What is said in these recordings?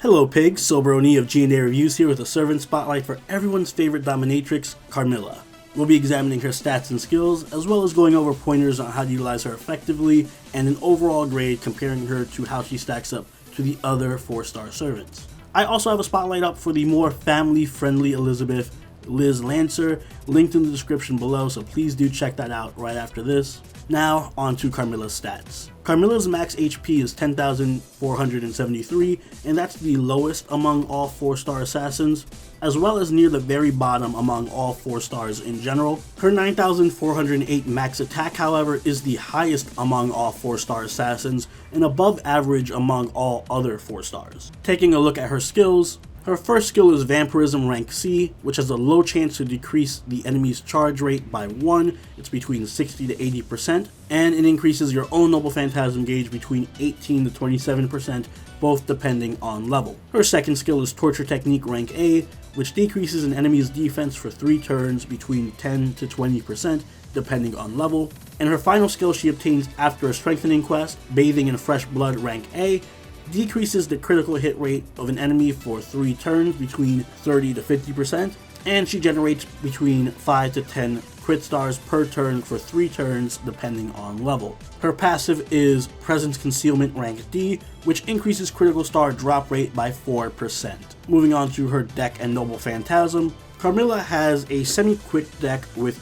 Hello pigs, Soberoni of G&A Reviews here with a servant spotlight for everyone's favorite dominatrix, Carmilla. We'll be examining her stats and skills, as well as going over pointers on how to utilize her effectively, and an overall grade comparing her to how she stacks up to the other 4-star servants. I also have a spotlight up for the more family-friendly Elizabeth, Liz Lancer, linked in the description below, so please do check that out right after this. Now, on to Carmilla's stats. Carmilla's max HP is 10,473, and that's the lowest among all 4-star assassins, as well as near the very bottom among all 4 stars in general. Her 9,408 max attack, however, is the highest among all 4-star assassins, and above average among all other 4 stars. Taking a look at her skills, her first skill is Vampirism rank C, which has a low chance to decrease the enemy's charge rate by 1, it's between 60 to 80%, and it increases your own Noble Phantasm gauge between 18 to 27%, both depending on level. Her second skill is Torture Technique rank A, which decreases an enemy's defense for 3 turns between 10 to 20%, depending on level. And her final skill she obtains after a Strengthening quest, Bathing in Fresh Blood rank A, decreases the critical hit rate of an enemy for 3 turns between 30 to 50%, and she generates between 5 to 10 crit stars per turn for 3 turns depending on level. Her passive is Presence Concealment rank D, which increases critical star drop rate by 4%. Moving on to her deck and Noble Phantasm, Carmilla has a semi-quick deck with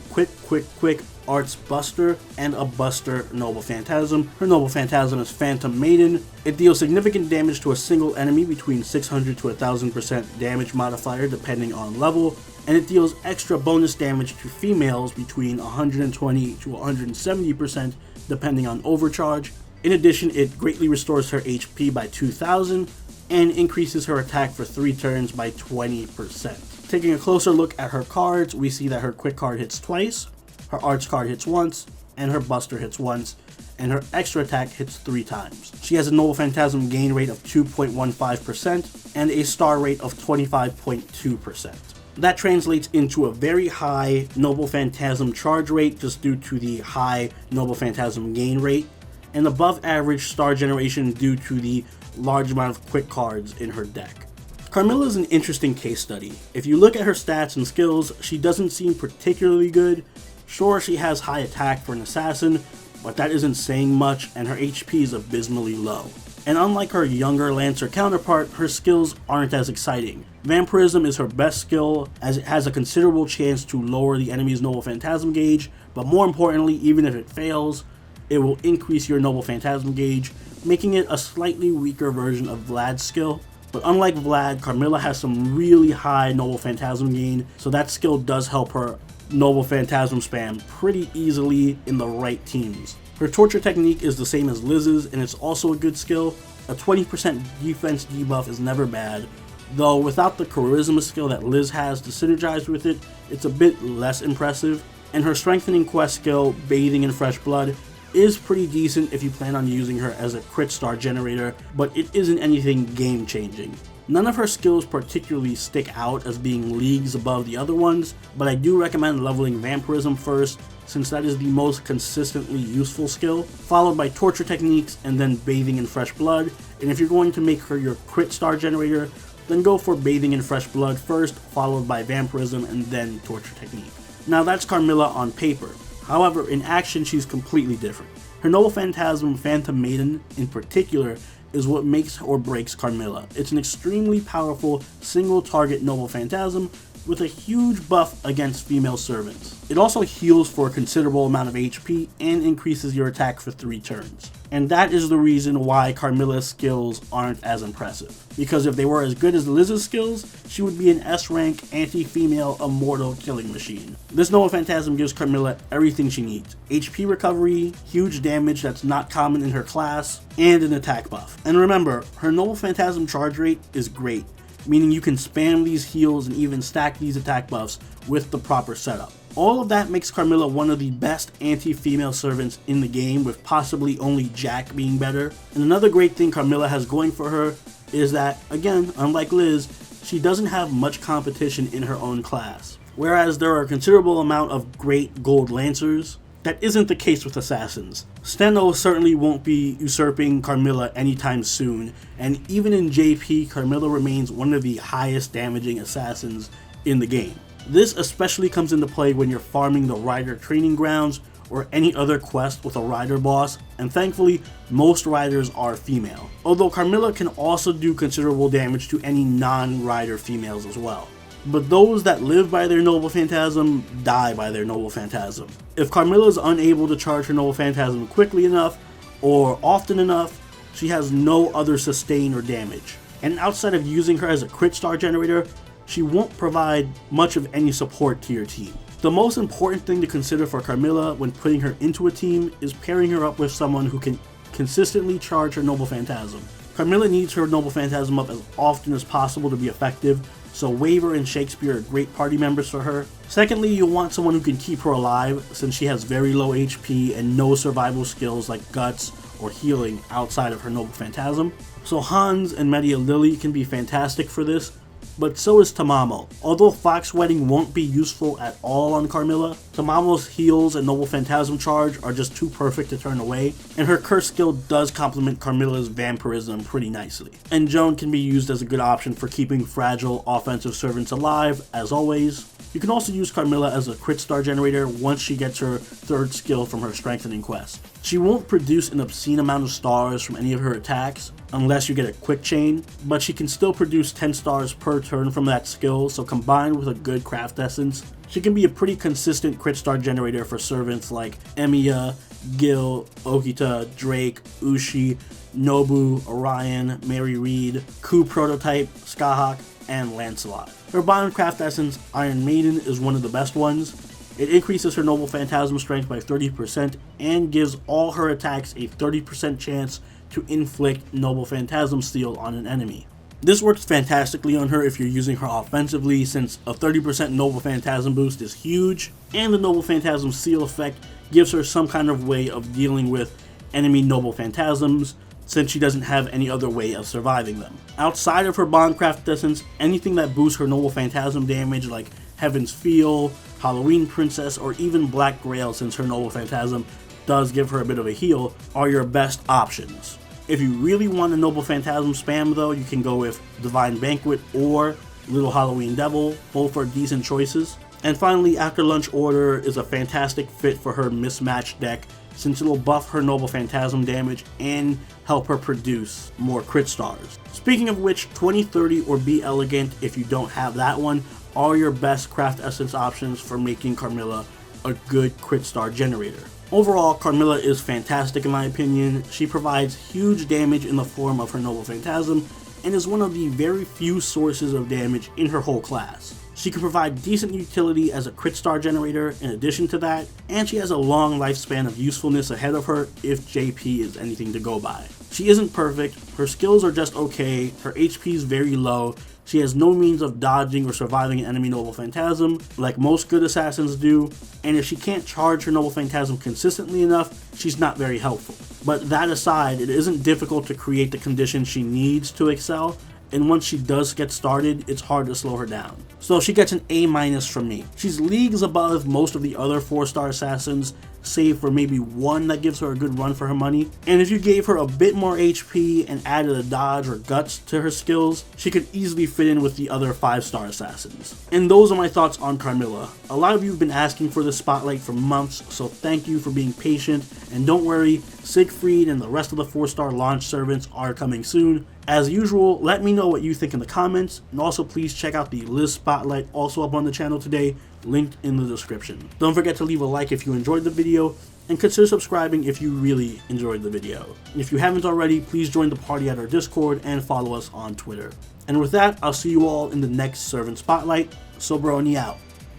quick Arts Buster and a Buster Noble Phantasm. Her Noble Phantasm is Phantom Maiden. It deals significant damage to a single enemy between 600 to 1000% damage modifier depending on level, and it deals extra bonus damage to females between 120 to 170% depending on overcharge. In addition, it greatly restores her HP by 2000 and increases her attack for 3 turns by 20%. Taking a closer look at her cards, we see that her quick card hits twice, her arts card hits once, and her buster hits once, and her extra attack hits 3 times. She has a Noble Phantasm gain rate of 2.15% and a star rate of 25.2%. That translates into a very high Noble Phantasm charge rate just due to the high Noble Phantasm gain rate, and above average star generation due to the large amount of quick cards in her deck. Carmilla is an interesting case study. If you look at her stats and skills, she doesn't seem particularly good. Sure, she has high attack for an assassin, but that isn't saying much, and her HP is abysmally low. And unlike her younger Lancer counterpart, her skills aren't as exciting. Vampirism is her best skill, as it has a considerable chance to lower the enemy's Noble Phantasm gauge, but more importantly, even if it fails, it will increase your Noble Phantasm gauge, making it a slightly weaker version of Vlad's skill. But unlike Vlad, Carmilla has some really high Noble Phantasm gain, so that skill does help her Noble Phantasm spam pretty easily in the right teams. Her Torture Technique is the same as Liz's, and it's also a good skill. A 20% defense debuff is never bad, though without the Charisma skill that Liz has to synergize with it, it's a bit less impressive. And her Strengthening quest skill, Bathing in Fresh Blood, is pretty decent if you plan on using her as a crit star generator, but it isn't anything game changing. None of her skills particularly stick out as being leagues above the other ones, but I do recommend leveling Vampirism first, since that is the most consistently useful skill, followed by Torture Techniques and then Bathing in Fresh Blood. And if you're going to make her your crit star generator, then go for Bathing in Fresh Blood first, followed by Vampirism and then Torture Technique. Now that's Carmilla on paper. However, in action she's completely different. Her Noble Phantasm, Phantom Maiden in particular, is what makes or breaks Carmilla. It's an extremely powerful single target Noble Phantasm with a huge buff against female servants. It also heals for a considerable amount of HP and increases your attack for 3 turns. And that is the reason why Carmilla's skills aren't as impressive. Because if they were as good as Liz's skills, she would be an S-rank anti-female immortal killing machine. This Noble Phantasm gives Carmilla everything she needs. HP recovery, huge damage that's not common in her class, and an attack buff. And remember, her Noble Phantasm charge rate is great, meaning you can spam these heals and even stack these attack buffs with the proper setup. All of that makes Carmilla one of the best anti-female servants in the game, with possibly only Jack being better. And another great thing Carmilla has going for her is that, again, unlike Liz, she doesn't have much competition in her own class. Whereas there are a considerable amount of great gold lancers, That isn't the case with assassins. Steno certainly won't be usurping Carmilla anytime soon, and even in JP, Carmilla remains one of the highest damaging assassins in the game. This especially comes into play when you're farming the Rider training grounds or any other quest with a Rider boss, and thankfully, most Riders are female. Although Carmilla can also do considerable damage to any non-Rider females as well. But those that live by their Noble Phantasm die by their Noble Phantasm. If Carmilla is unable to charge her Noble Phantasm quickly enough or often enough, she has no other sustain or damage. And outside of using her as a crit star generator, she won't provide much of any support to your team. The most important thing to consider for Carmilla when putting her into a team is pairing her up with someone who can consistently charge her Noble Phantasm. Carmilla needs her Noble Phantasm up as often as possible to be effective, so Waver and Shakespeare are great party members for her. Secondly, you'll want someone who can keep her alive, since she has very low HP and no survival skills like Guts or healing outside of her Noble Phantasm. So Hans and Media Lily can be fantastic for this, but so is Tamamo. Although Fox Wedding won't be useful at all on Carmilla, Tamamo's heals and Noble Phantasm charge are just too perfect to turn away, and her curse skill does complement Carmilla's vampirism pretty nicely. And Joan can be used as a good option for keeping fragile offensive servants alive, as always. You can also use Carmilla as a crit star generator once she gets her third skill from her strengthening quest. She won't produce an obscene amount of stars from any of her attacks, unless you get a quick chain, but she can still produce 10 stars per turn from that skill, so combined with a good craft essence, she can be a pretty consistent crit star generator for servants like Emiya, Gil, Okita, Drake, Ushi, Nobu, Orion, Mary Reed, Ku Prototype, Skahawk, and Lancelot. Her bond craft essence, Iron Maiden, is one of the best ones. It increases her Noble Phantasm strength by 30% and gives all her attacks a 30% chance to inflict Noble Phantasm Steel on an enemy. This works fantastically on her if you're using her offensively, since a 30% Noble Phantasm boost is huge, and the Noble Phantasm Seal effect gives her some kind of way of dealing with enemy Noble Phantasms, since she doesn't have any other way of surviving them. Outside of her Bondcraft essence, anything that boosts her Noble Phantasm damage like Heaven's Feel, Halloween Princess, or even Black Grail, since her Noble Phantasm does give her a bit of a heal, are your best options. If you really want a Noble Phantasm spam though, you can go with Divine Banquet or Little Halloween Devil, both are decent choices. And finally, After Lunch Order is a fantastic fit for her mismatched deck, since it'll buff her Noble Phantasm damage and help her produce more crit stars. Speaking of which, 2030 or Be Elegant, if you don't have that one, are your best craft essence options for making Carmilla a good crit star generator. Overall, Carmilla is fantastic in my opinion. She provides huge damage in the form of her Noble Phantasm and is one of the very few sources of damage in her whole class. She can provide decent utility as a crit star generator in addition to that, and she has a long lifespan of usefulness ahead of her if JP is anything to go by. She isn't perfect, her skills are just okay, her HP is very low, she has no means of dodging or surviving an enemy Noble Phantasm, like most good assassins do, and if she can't charge her Noble Phantasm consistently enough, she's not very helpful. But that aside, it isn't difficult to create the conditions she needs to excel, and once she does get started, it's hard to slow her down. So she gets an A- from me. She's leagues above most of the other 4-star assassins, save for maybe one that gives her a good run for her money. And if you gave her a bit more HP and added a dodge or guts to her skills, she could easily fit in with the other 5-star assassins. And those are my thoughts on Carmilla. A lot of you have been asking for this spotlight for months, so thank you for being patient, and don't worry, Siegfried and the rest of the 4-star launch servants are coming soon. As usual, let me know what you think in the comments, and also please check out the Liz Spotlight also up on the channel today, linked in the description. Don't forget to leave a like if you enjoyed the video, and consider subscribing if you really enjoyed the video. And if you haven't already, please join the party at our Discord and follow us on Twitter. And with that, I'll see you all in the next Servant Spotlight. Sobroni out.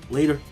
Later.